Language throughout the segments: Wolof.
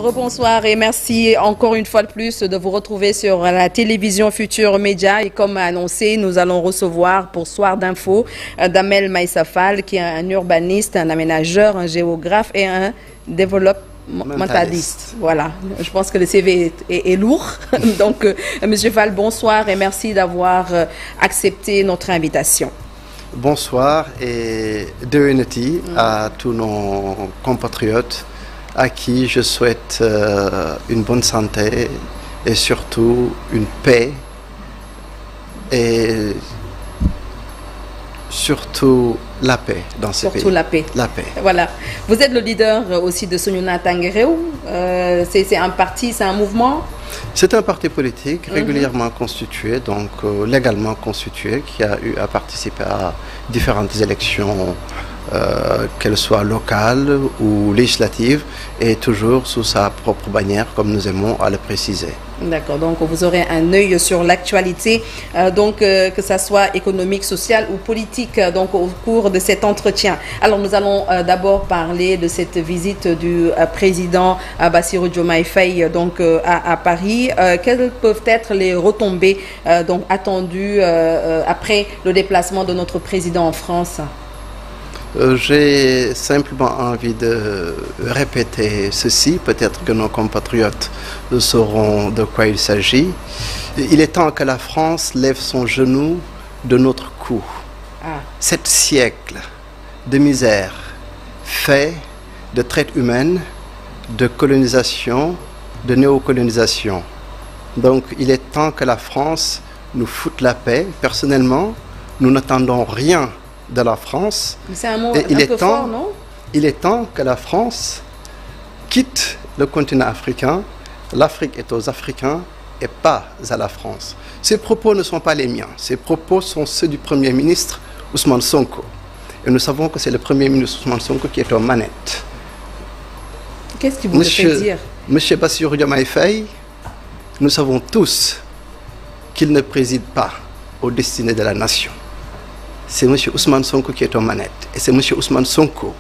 Rebonsoir et merci encore une fois de plus de vous retrouver sur la télévision Futurs Médias. Et comme annoncé, nous allons recevoir pour Soir d'Info Damel Maïssa Fall, qui est un urbaniste, un aménageur, un géographe et un développementaliste. Voilà, je pense que le CV est lourd. Donc, Monsieur Fall, bonsoir et merci d'avoir accepté notre invitation. Bonsoir et devenez à tous nos compatriotes à qui je souhaite une bonne santé et surtout une paix et surtout la paix dans ce pays. Surtout la paix. La paix. Voilà. Vous êtes le leader aussi de Sognuna Tanguereu. C'est un parti, c'est un mouvement? C'est un parti politique régulièrement constitué, donc légalement constitué, qui a eu à participer à différentes élections, qu'elles soient locales ou législatives, et toujours sous sa propre bannière, comme nous aimons à le préciser. D'accord, donc vous aurez un œil sur l'actualité, que ça soit économique, sociale ou politique, donc au cours de cet entretien. Alors nous allons d'abord parler de cette visite du président Bassirou Diomaye Faye donc à Paris. Quelles peuvent être les retombées donc attendues après le déplacement de notre président en France? J'ai simplement envie de répéter ceci, peut-être que nos compatriotes sauront de quoi il s'agit. Il est temps que la France lève son genou de notre cou. 7 siècles de misère, fait de traite humaine, de colonisation, de néocolonisation. Donc il est temps que la France nous foute la paix. Personnellement, nous n'attendons rien de la France. C'est un mot un peu fort, non? Il est temps que la France quitte le continent africain. L'Afrique est aux Africains et pas à la France. Ces propos ne sont pas les miens. Ces propos sont ceux du Premier ministre Ousmane Sonko. Et nous savons que c'est le Premier ministre Ousmane Sonko qui est aux manettes. Qu'est-ce qui vous le fait dire? Monsieur Bassirou Diomaye Faye, nous savons tous qu'il ne préside pas aux destinées de la nation. C'est M. Ousmane Sonko qui est aux manettes. Et c'est M. Ousmane Sonko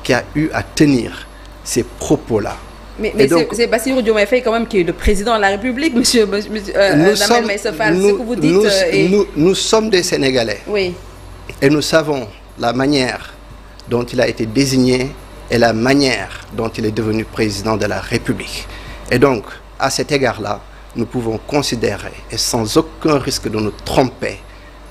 qui a eu à tenir ces propos-là. Mais c'est Bassirou Diomaye Faye quand même qui est le président de la République, Damel Maïssa Fall. Ce que vous dites nous sommes des Sénégalais. Oui. Et nous savons la manière dont il a été désigné et la manière dont il est devenu président de la République. Et donc, à cet égard-là, nous pouvons considérer, et sans aucun risque de nous tromper,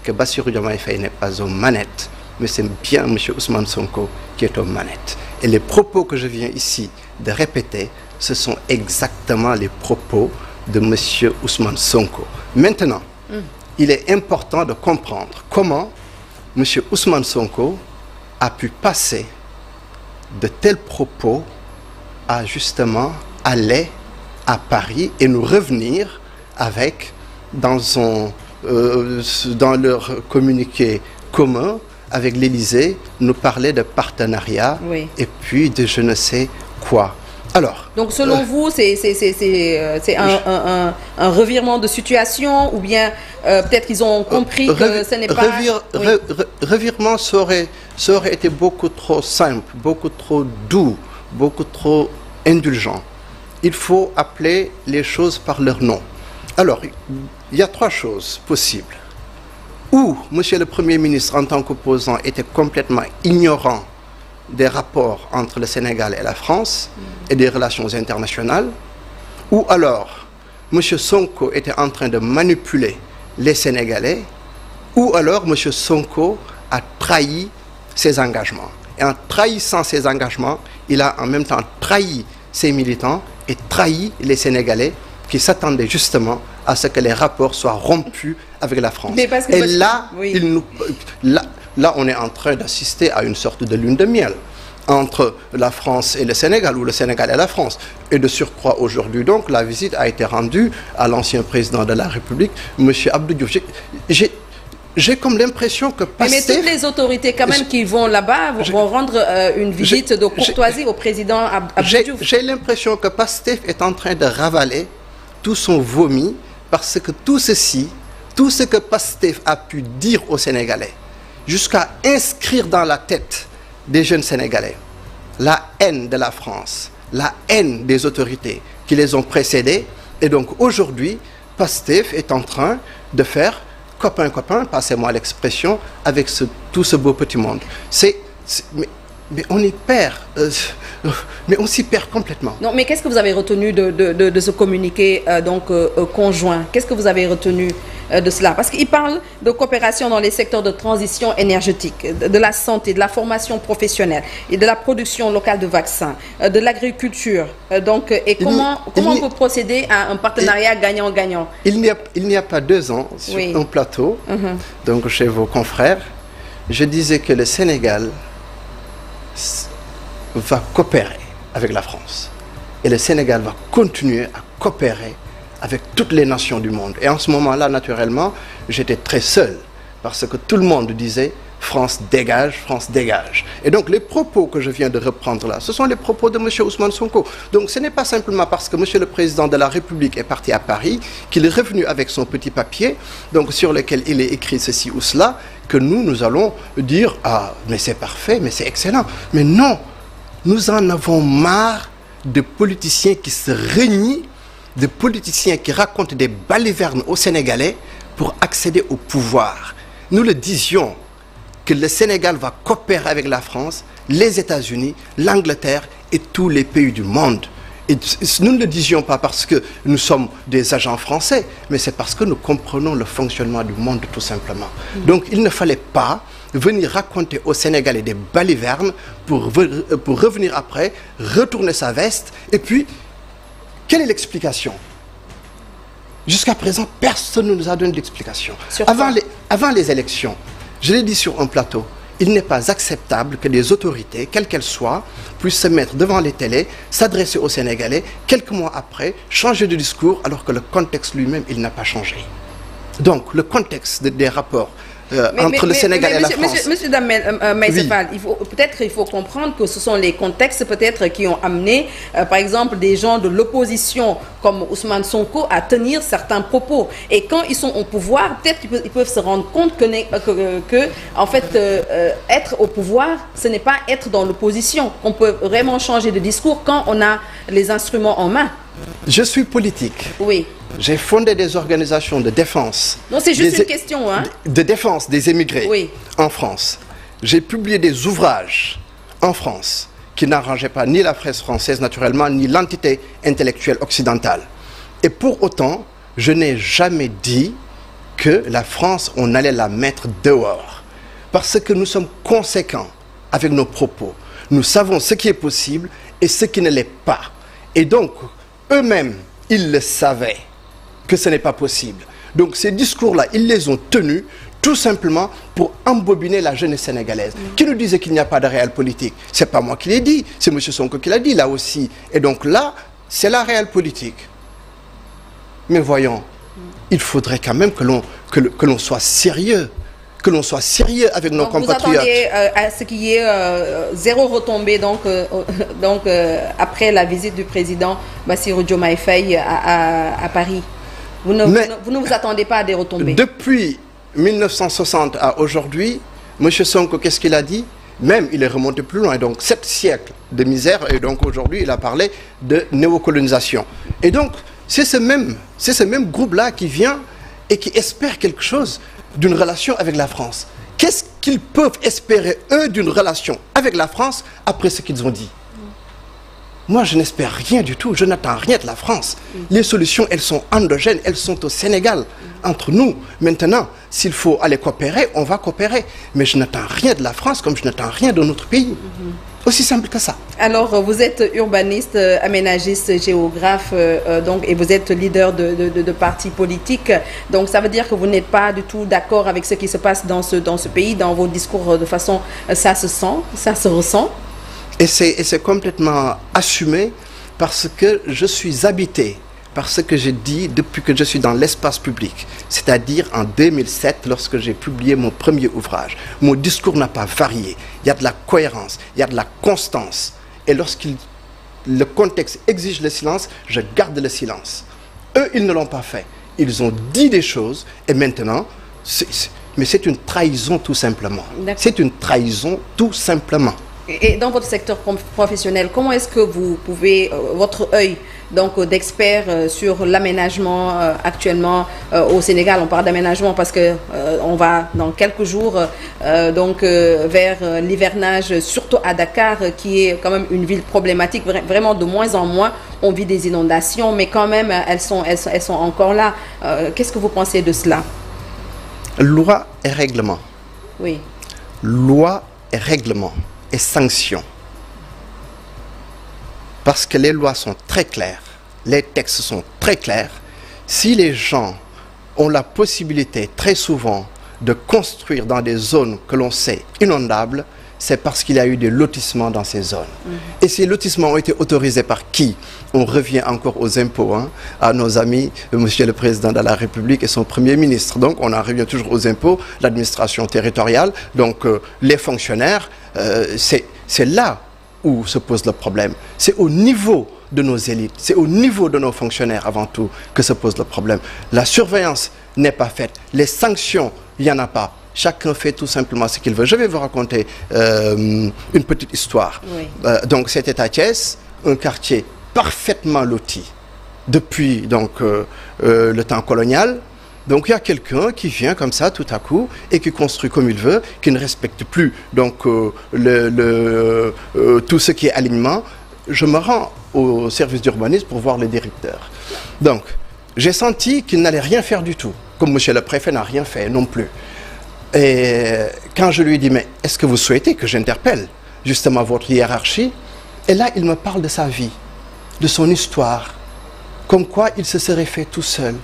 que Bassirou Diomaye Faye n'est pas aux manettes, mais c'est bien M. Ousmane Sonko qui est aux manettes. Et les propos que je viens ici de répéter, ce sont exactement les propos de M. Ousmane Sonko. Maintenant, il est important de comprendre comment M. Ousmane Sonko a pu passer de tels propos à justement aller à Paris et nous revenir avec dans leur communiqué commun avec l'Élysée, nous parler de partenariat et puis de je ne sais quoi. Alors, donc selon vous, c'est un revirement de situation ou bien peut-être qu'ils ont compris que ce n'est pas... Revirement, ça aurait été beaucoup trop simple, beaucoup trop doux, beaucoup trop indulgent. Il faut appeler les choses par leur nom. Alors, il y a 3 choses possibles. Ou Monsieur le Premier ministre, en tant qu'opposant, était complètement ignorant des rapports entre le Sénégal et la France et des relations internationales. Ou alors, Monsieur Sonko était en train de manipuler les Sénégalais. Ou alors, Monsieur Sonko a trahi ses engagements. Et en trahissant ses engagements, il a en même temps trahi ses militants et trahi les Sénégalais qui s'attendaient justement à ce que les rapports soient rompus avec la France. Et là, là, on est en train d'assister à une sorte de lune de miel entre la France et le Sénégal, ou le Sénégal et la France. Et de surcroît, aujourd'hui, donc, la visite a été rendue à l'ancien président de la République, M. Abdou Diouf. J'ai comme l'impression que Pastef... Mais toutes les autorités quand même qui vont là-bas vont rendre une visite de courtoisie au président Abdou Diouf. J'ai l'impression que Pastef est en train de ravaler tout son vomi parce que tout ceci, tout ce que Pastef a pu dire aux Sénégalais, jusqu'à inscrire dans la tête des jeunes Sénégalais la haine de la France, la haine des autorités qui les ont précédés. Et donc aujourd'hui, Pastef est en train de faire copain-copain, passez-moi l'expression, avec tout ce beau petit monde. Mais on y perd, mais on s'y perd complètement. Non, mais qu'est-ce que vous avez retenu de ce communiqué conjoint? Qu'est-ce que vous avez retenu de cela? Parce qu'il parle de coopération dans les secteurs de transition énergétique, de la santé, de la formation professionnelle et de la production locale de vaccins, de l'agriculture. Et comment on peut procéder à un partenariat gagnant-gagnant? Il n'y a pas 2 ans, sur un plateau, donc chez vos confrères, je disais que le Sénégal va coopérer avec la France. Et le Sénégal va continuer à coopérer avec toutes les nations du monde. Et en ce moment-là, naturellement, j'étais très seul, parce que tout le monde disait « France dégage, France dégage ». Et donc, les propos que je viens de reprendre là, ce sont les propos de M. Ousmane Sonko. Donc, ce n'est pas simplement parce que M. le Président de la République est parti à Paris, qu'il est revenu avec son petit papier, donc sur lequel il est écrit ceci ou cela, que nous allons dire « Ah, mais c'est parfait, mais c'est excellent ». Mais non, nous en avons marre de politiciens qui se renient, de politiciens qui racontent des balivernes aux Sénégalais pour accéder au pouvoir. Nous le disions que le Sénégal va coopérer avec la France, les États-Unis, l'Angleterre et tous les pays du monde. Et nous ne le disions pas parce que nous sommes des agents français, mais c'est parce que nous comprenons le fonctionnement du monde tout simplement. Donc il ne fallait pas venir raconter aux Sénégalais des balivernes pour revenir après, retourner sa veste. Et puis, quelle est l'explication? Jusqu'à présent, personne ne nous a donné d'explication. Avant les élections, je l'ai dit sur un plateau, il n'est pas acceptable que des autorités, quelles qu'elles soient, puissent se mettre devant les télés, s'adresser aux Sénégalais, quelques mois après, changer de discours, alors que le contexte lui-même, il n'a pas changé. Donc, le contexte des rapports entre le Sénégal et la France. Monsieur Damel Maïsefal, peut-être il faut comprendre que ce sont les contextes peut-être qui ont amené, par exemple, des gens de l'opposition comme Ousmane Sonko à tenir certains propos. Et quand ils sont au pouvoir, peut-être qu'ils peuvent se rendre compte que en fait, être au pouvoir, ce n'est pas être dans l'opposition. On peut vraiment changer de discours quand on a les instruments en main. Je suis politique. Oui. J'ai fondé des organisations de défense. Non, c'est juste une question, hein? De défense des émigrés en France. J'ai publié des ouvrages en France qui n'arrangeaient pas ni la presse française, naturellement, ni l'entité intellectuelle occidentale. Et pour autant, je n'ai jamais dit que la France, on allait la mettre dehors. Parce que nous sommes conséquents avec nos propos. Nous savons ce qui est possible et ce qui ne l'est pas. Et donc, eux-mêmes, ils le savaient que ce n'est pas possible. Donc ces discours-là, ils les ont tenus tout simplement pour embobiner la jeunesse sénégalaise. Qui nous disait qu'il n'y a pas de réel politique? Ce n'est pas moi qui l'ai dit, c'est M. Sonko qui l'a dit là aussi. Et donc là, c'est la réelle politique. Mais voyons, il faudrait quand même que l'on soit sérieux. Que l'on soit sérieux avec nos compatriotes. Vous attendez à ce qu'il y ait zéro retombée après la visite du président Bassirou Diomaye Faye à Paris. Vous ne vous attendez pas à des retombées? Depuis 1960 à aujourd'hui, M. Sonko, qu'est-ce qu'il a dit? Même, il est remonté plus loin, donc 7 siècles de misère, et donc aujourd'hui, il a parlé de néocolonisation. Et donc, c'est ce même groupe-là qui vient et qui espère quelque chose d'une relation avec la France. Qu'est-ce qu'ils peuvent espérer, eux, d'une relation avec la France après ce qu'ils ont dit? Moi, je n'espère rien du tout, je n'attends rien de la France. Les solutions, elles sont endogènes, elles sont au Sénégal, entre nous. Maintenant, s'il faut aller coopérer, on va coopérer. Mais je n'attends rien de la France comme je n'attends rien de notre pays. Aussi simple que ça. Alors, vous êtes urbaniste, aménagiste, géographe, et vous êtes leader de partis politiques. Donc, ça veut dire que vous n'êtes pas du tout d'accord avec ce qui se passe dans ce pays, dans vos discours de façon... Ça se sent, ça se ressent. Et c'est complètement assumé parce que je suis habité par ce que j'ai dit depuis que je suis dans l'espace public. C'est-à-dire en 2007, lorsque j'ai publié mon premier ouvrage. Mon discours n'a pas varié. Il y a de la cohérence, il y a de la constance. Et le contexte exige le silence, je garde le silence. Eux, ils ne l'ont pas fait. Ils ont dit des choses et maintenant, mais c'est une trahison tout simplement. C'est une trahison tout simplement. Et dans votre secteur professionnel, comment est-ce que vous pouvez, votre œil donc d'expert sur l'aménagement actuellement au Sénégal, on parle d'aménagement parce que on va dans quelques jours vers l'hivernage, surtout à Dakar, qui est quand même une ville problématique, vraiment de moins en moins on vit des inondations, mais quand même elles sont encore là. Qu'est-ce que vous pensez de cela? Loi et règlement. Oui. Loi et règlement et sanctions. Parce que les lois sont très claires, les textes sont très clairs. Si les gens ont la possibilité très souvent de construire dans des zones que l'on sait inondables, c'est parce qu'il y a eu des lotissements dans ces zones. Et ces lotissements ont été autorisés par qui? On revient encore aux impôts, hein, à nos amis, Monsieur le Président de la République et son Premier ministre. Donc on en revient toujours aux impôts, l'administration territoriale, donc les fonctionnaires, c'est là où se pose le problème. C'est au niveau de nos élites, c'est au niveau de nos fonctionnaires avant tout que se pose le problème. La surveillance n'est pas faite, les sanctions, il n'y en a pas. Chacun fait tout simplement ce qu'il veut. Je vais vous raconter une petite histoire. Oui. Donc c'était à Thiès, un quartier parfaitement loti depuis donc, le temps colonial. Donc il y a quelqu'un qui vient comme ça tout à coup et qui construit comme il veut, qui ne respecte plus donc, tout ce qui est alignement. Je me rends au service d'urbanisme pour voir le directeur. Donc j'ai senti qu'il n'allait rien faire du tout, comme monsieur le préfet n'a rien fait non plus. Et quand je lui ai dit, mais est-ce que vous souhaitez que j'interpelle justement votre hiérarchie? Et là, il me parle de sa vie, de son histoire, comme quoi il se serait fait tout seul.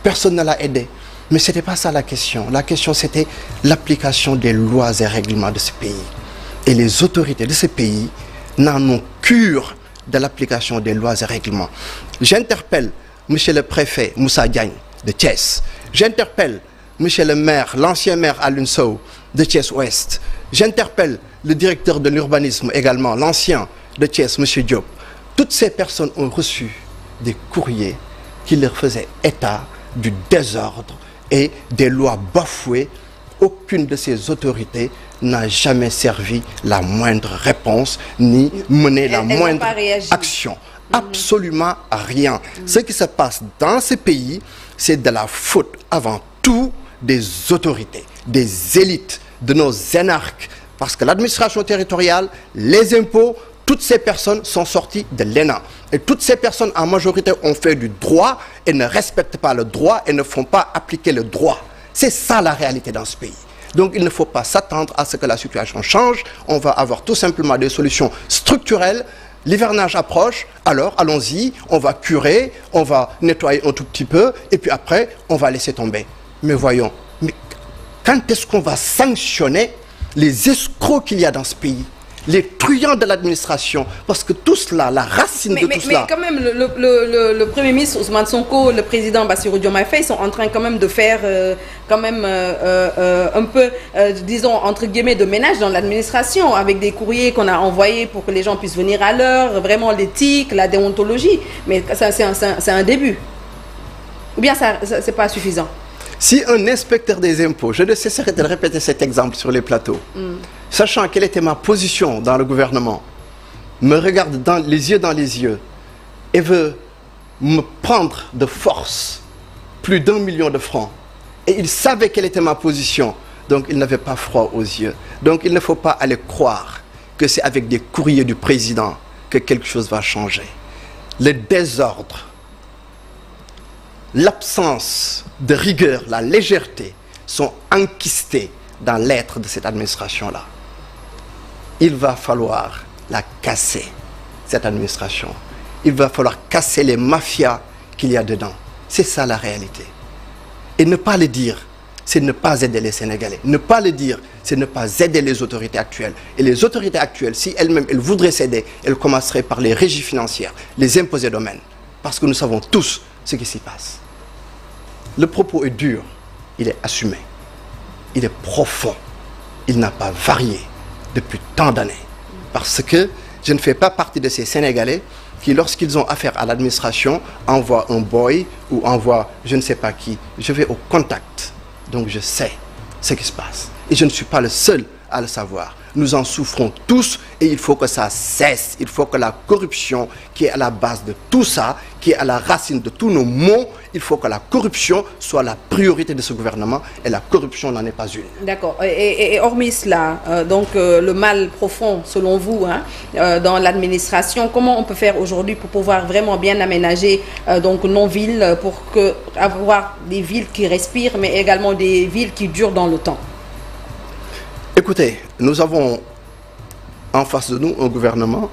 Personne ne l'a aidé. Mais ce n'était pas ça la question. La question, c'était l'application des lois et règlements de ce pays. Et les autorités de ce pays n'en ont cure de l'application des lois et règlements. J'interpelle monsieur le préfet Moussa Diagne de Thiès. J'interpelle monsieur le maire, l'ancien maire Alioune Sow de Thiès-Ouest. J'interpelle le directeur de l'urbanisme également, l'ancien de Thiès, monsieur Diop. Toutes ces personnes ont reçu des courriers qui leur faisaient état du désordre et des lois bafouées. Aucune de ces autorités n'a jamais servi la moindre réponse ni mené la moindre action. Absolument rien. Ce qui se passe dans ce pays, c'est de la faute avant tout des autorités, des élites, de nos énarques. Parce que l'administration territoriale, les impôts, toutes ces personnes sont sorties de l'ENA. Et toutes ces personnes, en majorité, ont fait du droit et ne respectent pas le droit et ne font pas appliquer le droit. C'est ça la réalité dans ce pays. Donc il ne faut pas s'attendre à ce que la situation change. On va avoir tout simplement des solutions structurelles. L'hivernage approche, alors allons-y, on va curer, on va nettoyer un tout petit peu, et puis après, on va laisser tomber. Mais voyons, mais quand est-ce qu'on va sanctionner les escrocs qu'il y a dans ce pays, les truands de l'administration? Parce que tout cela, la racine de tout cela... Mais quand même, le Premier ministre Ousmane Sonko, le président Bassirou Diomaye Faye sont en train quand même de faire un peu, disons, entre guillemets, de ménage dans l'administration, avec des courriers qu'on a envoyés pour que les gens puissent venir à l'heure, vraiment l'éthique, la déontologie. Mais ça, c'est un début. Ou bien ça c'est pas suffisant? Si un inspecteur des impôts, je ne cesserai de répéter cet exemple sur les plateaux, sachant quelle était ma position dans le gouvernement, me regarde dans les yeux et veut me prendre de force plus d'1 million de francs, et il savait quelle était ma position, donc il n'avait pas froid aux yeux. Donc il ne faut pas aller croire que c'est avec des courriers du président que quelque chose va changer. Le désordre, l'absence de rigueur, la légèreté sont enquistés dans l'être de cette administration-là. Il va falloir la casser, cette administration. Il va falloir casser les mafias qu'il y a dedans. C'est ça la réalité. Et ne pas le dire, c'est ne pas aider les Sénégalais. Ne pas le dire, c'est ne pas aider les autorités actuelles. Et les autorités actuelles, si elles-mêmes elles voudraient s'aider, elles commenceraient par les régies financières, les impôts et domaines. Parce que nous savons tous ce qui s'y passe. Le propos est dur, il est assumé, il est profond, il n'a pas varié depuis tant d'années. Parce que je ne fais pas partie de ces Sénégalais qui, lorsqu'ils ont affaire à l'administration, envoient un boy ou envoient je ne sais pas qui. Je vais au contact, donc je sais ce qui se passe. Et je ne suis pas le seul à le savoir. Nous en souffrons tous Et il faut que ça cesse. Il faut que la corruption qui est à la base de tout ça, qui est à la racine de tous nos maux, il faut que la corruption soit la priorité de ce gouvernement. Et la corruption n'en est pas une. D'accord. Et hormis cela, le mal profond, selon vous, dans l'administration, comment on peut faire aujourd'hui pour pouvoir vraiment bien aménager nos villes, pour avoir des villes qui respirent, mais également des villes qui durent dans le temps? Écoutez, nous avons en face de nous un gouvernement,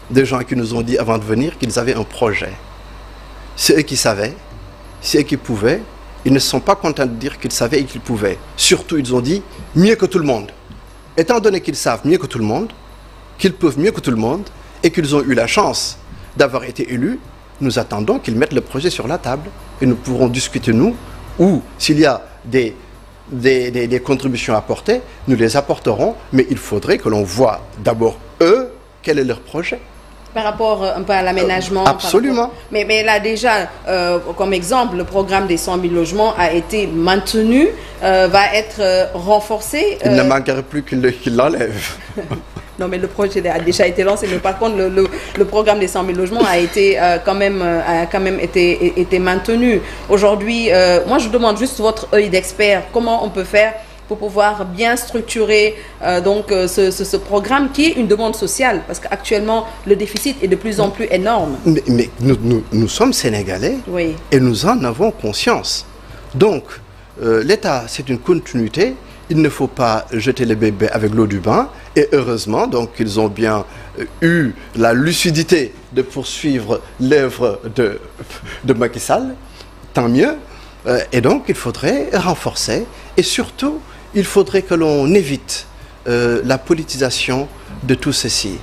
des gens qui nous ont dit avant de venir qu'ils avaient un projet. C'est eux qui savaient, c'est eux qui pouvaient. Ils ne se sont pas contents de dire qu'ils savaient et qu'ils pouvaient. Surtout, ils ont dit mieux que tout le monde. Étant donné qu'ils savent mieux que tout le monde, qu'ils peuvent mieux que tout le monde, et qu'ils ont eu la chance d'avoir été élus, nous attendons qu'ils mettent le projet sur la table. Et nous pourrons discuter, nous, ou s'il y a des contributions à apporter, nous les apporterons, mais il faudrait que l'on voit d'abord, eux, quel est leur projet. Par rapport un peu à l'aménagement. Absolument. Mais là déjà, comme exemple, le programme des 100 000 logements a été maintenu, va être renforcé. Il ne manquerait plus qu'il l'enlève. Non, mais le projet a déjà été lancé, mais par contre, le programme des 100 000 logements a été quand même été maintenu. Aujourd'hui, moi, je demande juste votre œil d'expert. Comment on peut faire pour pouvoir bien structurer ce programme qui est une demande sociale, parce qu'actuellement, le déficit est de plus en plus énorme. Mais nous sommes Sénégalais, oui, et nous en avons conscience. Donc, l'État, c'est une continuité. Il ne faut pas jeter le bébé avec l'eau du bain. Et heureusement, donc, ils ont bien eu la lucidité de poursuivre l'œuvre de Macky Sall. Tant mieux. Et donc, il faudrait renforcer. Et surtout, il faudrait que l'on évite la politisation de tout ceci.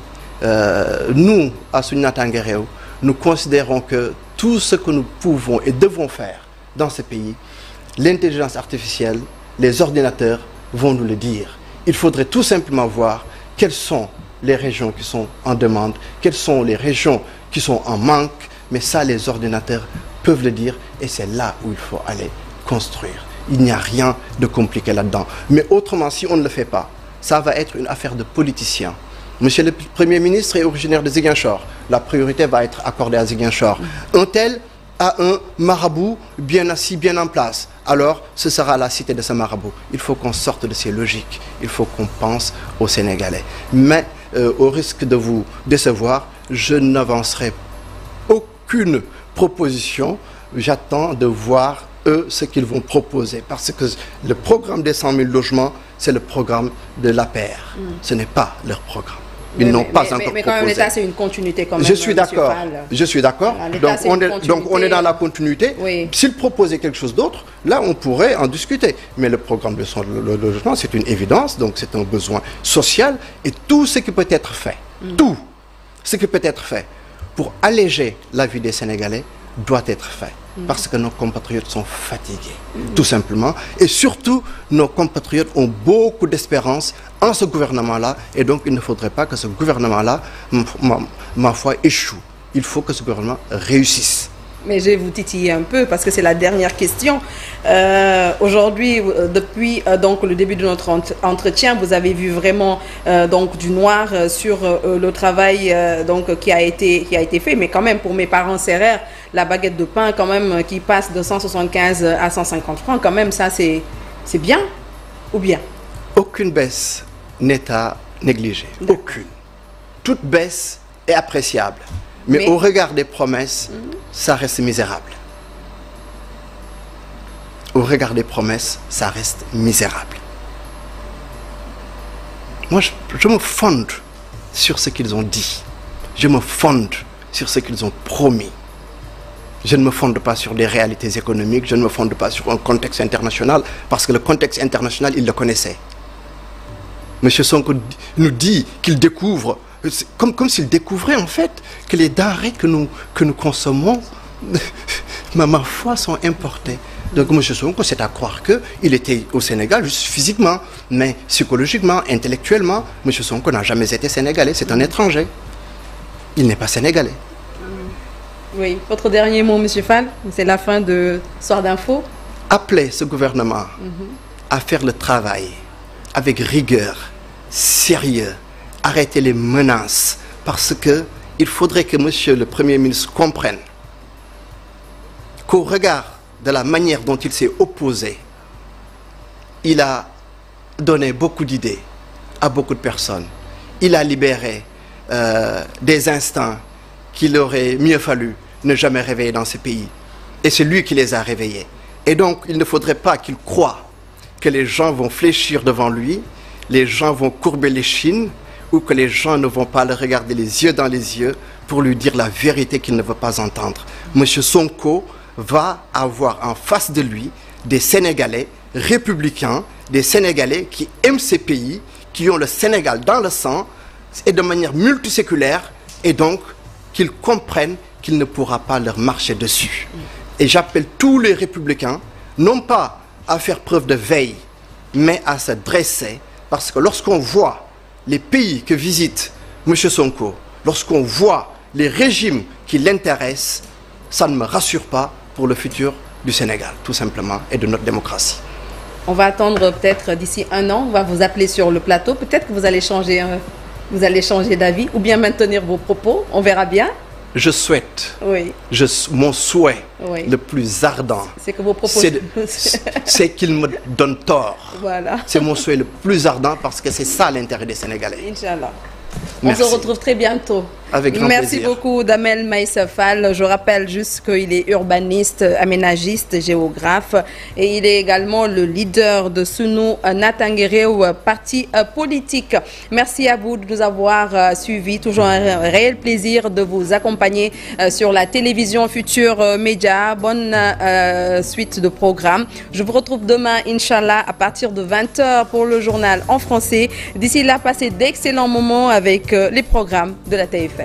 Nous, à Sunata Nguereo, nous considérons que tout ce que nous pouvons et devons faire dans ce pays, l'intelligence artificielle, les ordinateurs vont nous le dire. Il faudrait tout simplement voir quelles sont les régions qui sont en demande, quelles sont les régions qui sont en manque, mais ça, les ordinateurs peuvent le dire, et c'est là où il faut aller construire. Il n'y a rien de compliqué là-dedans. Mais autrement, si on ne le fait pas, ça va être une affaire de politiciens. Monsieur le Premier ministre est originaire de Ziguinchor. La priorité va être accordée à Ziguinchor. Un tel a un marabout bien assis, bien en place. Alors, ce sera la cité de ce marabout. Il faut qu'on sorte de ces logiques. Il faut qu'on pense aux Sénégalais. Mais, au risque de vous décevoir, je n'avancerai aucune proposition. J'attends de voir, eux, ce qu'ils vont proposer. Parce que le programme des 100 000 logements, c'est le programme de l'APR. Ce n'est pas leur programme. Ils n'ont pas encore proposé. Mais quand même, l'État, c'est une continuité quand même. Je suis d'accord. Je suis d'accord. Donc, on est dans la continuité. Oui. S'ils proposaient quelque chose d'autre, là, on pourrait en discuter. Mais le programme de logement, c'est une évidence. Donc, c'est un besoin social. Et tout ce qui peut être fait, tout ce qui peut être fait pour alléger la vie des Sénégalais doit être fait. Parce que nos compatriotes sont fatigués, tout simplement. Et surtout, nos compatriotes ont beaucoup d'espérance en ce gouvernement-là. Et donc, il ne faudrait pas que ce gouvernement-là, ma foi, échoue. Il faut que ce gouvernement réussisse. Mais je vais vous titiller un peu parce que c'est la dernière question. Aujourd'hui, depuis le début de notre entretien, vous avez vu vraiment du noir sur le travail qui a été fait. Mais quand même, pour mes parents serrères, la baguette de pain quand même qui passe de 175 à 150 francs, quand même, ça c'est bien ou bien? Aucune baisse n'est à négliger. Aucune. Toute baisse est appréciable. Mais au regard des promesses, ça reste misérable. Au regard des promesses, ça reste misérable. Moi, je me fonde sur ce qu'ils ont dit. Je me fonde sur ce qu'ils ont promis. Je ne me fonde pas sur des réalités économiques, je ne me fonde pas sur un contexte international, parce que le contexte international, il le connaissait. M. Sonko nous dit qu'il découvre, comme s'il découvrait en fait que les denrées que nous consommons, ma foi, sont importées. Donc M. Sonko, c'est à croire qu'il était au Sénégal juste physiquement, mais psychologiquement, intellectuellement, M. Sonko n'a jamais été sénégalais, c'est un étranger. Il n'est pas sénégalais. Oui, votre dernier mot, M. Fall, c'est la fin de Soir d'Info. Appelez ce gouvernement à faire le travail avec rigueur, sérieux, arrêter les menaces, parce que il faudrait que Monsieur le Premier ministre comprenne qu'au regard de la manière dont il s'est opposé, il a donné beaucoup d'idées à beaucoup de personnes. Il a libéré des instincts qu'il aurait mieux fallu ne jamais réveiller dans ce pays. Et c'est lui qui les a réveillés. Et donc, il ne faudrait pas qu'il croie que les gens vont fléchir devant lui, les gens vont courber l'échine, ou que les gens ne vont pas le regarder les yeux dans les yeux pour lui dire la vérité qu'il ne veut pas entendre. Monsieur Sonko va avoir en face de lui des Sénégalais républicains, des Sénégalais qui aiment ces pays, qui ont le Sénégal dans le sang, et de manière multiséculaire, et donc qu'ils comprennent qu'il ne pourra pas leur marcher dessus. Et j'appelle tous les républicains, non pas à faire preuve de veille, mais à se dresser, parce que lorsqu'on voit les pays que visite M. Sonko, lorsqu'on voit les régimes qui l'intéressent, ça ne me rassure pas pour le futur du Sénégal, tout simplement, et de notre démocratie. On va attendre peut-être d'ici un an, on va vous appeler sur le plateau, peut-être que vous allez changer d'avis, ou bien maintenir vos propos, on verra bien. Je souhaite, oui. Mon souhait oui. le plus ardent, c'est que vos propos... c'est qu'il me donne tort. Voilà. C'est mon souhait le plus ardent parce que c'est ça l'intérêt des Sénégalais. Inch'Allah. Merci. On se retrouve très bientôt. Avec grand Merci plaisir. beaucoup Damel Maïssa Fall. Je rappelle juste qu'il est urbaniste, aménagiste, géographe et il est également le leader de Sunu Natanguereu, parti politique. Merci à vous de nous avoir suivis. Toujours un réel plaisir de vous accompagner sur la télévision Futur Média. Bonne suite de programme. Je vous retrouve demain, Inch'Allah, à partir de 20h pour le journal en français. D'ici là, passez d'excellents moments avec les programmes de la TFM.